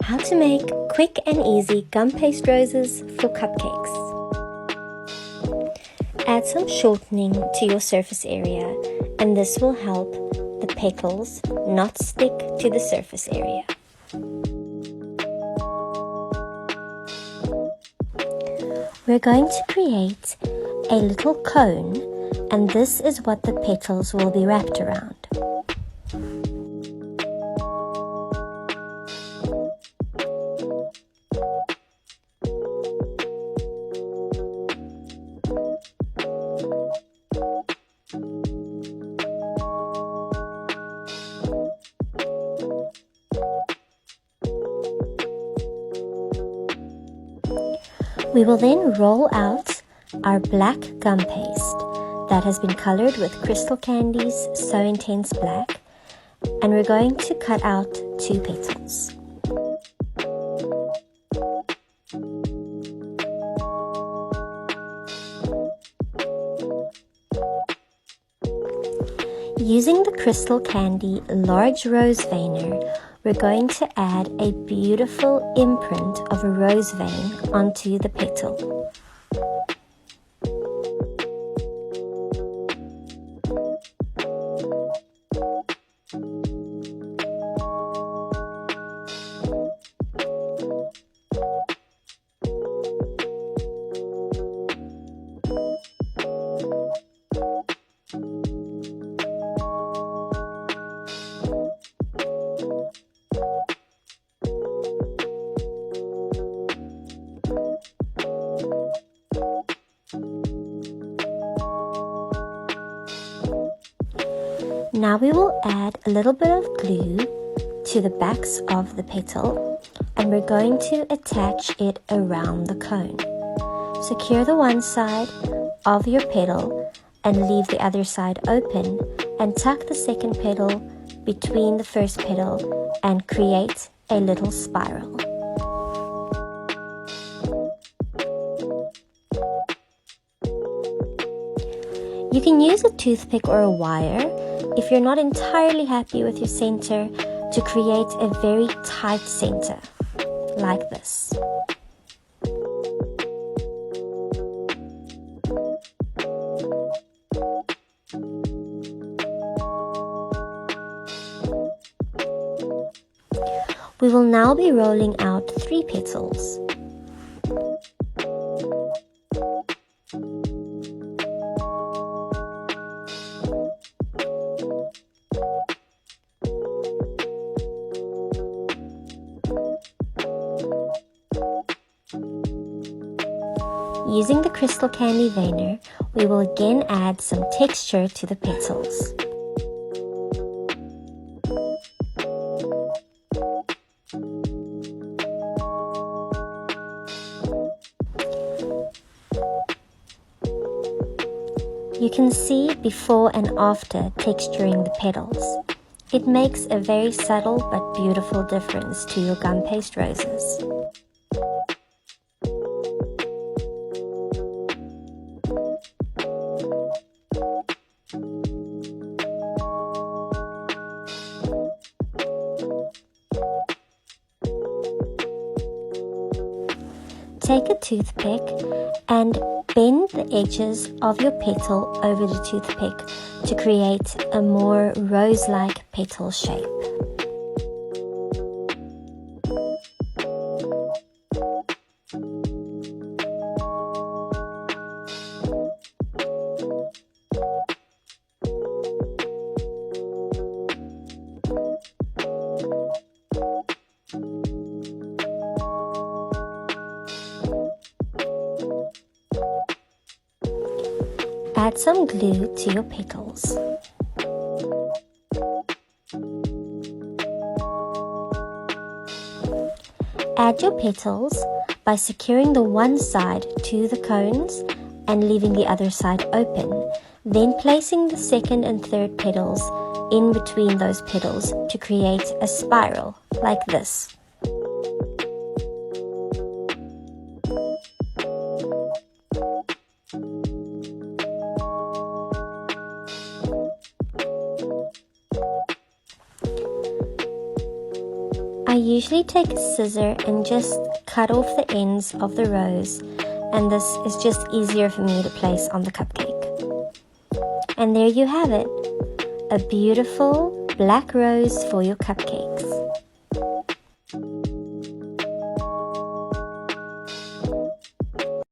How to make quick and easy gum paste roses for cupcakes. Add some shortening to your surface area, and this will help the petals not stick to the surface area. We're going to create a little cone, and this is what the petals will be wrapped around. We will then roll out our black gum paste that has been colored with Crystal Candy's So Intense Black, and we're going to cut out 2 petals. Using the Crystal Candy large rose veiner, we're going to add a beautiful imprint of a rose vein onto the petal. Now we will add a little bit of glue to the backs of the petal, and we're going to attach it around the cone. Secure the one side of your petal and leave the other side open, and tuck the second petal between the first petal and create a little spiral. You can use a toothpick or a wire if you're not entirely happy with your center to create a very tight center, like this. We will now be rolling out 3 petals. Using the Crystal Candy veiner, we will again add some texture to the petals. You can see before and after texturing the petals. It makes a very subtle but beautiful difference to your gum paste roses. Take a toothpick and bend the edges of your petal over the toothpick to create a more rose-like petal shape. Add some glue to your petals. Add your petals by securing the one side to the cones and leaving the other side open, then placing the second and third petals in between those petals to create a spiral like this. I use usually take a scissor and just cut off the ends of the rose, and this is just easier for me to place on the cupcake. And there you have it, a beautiful black rose for your cupcake.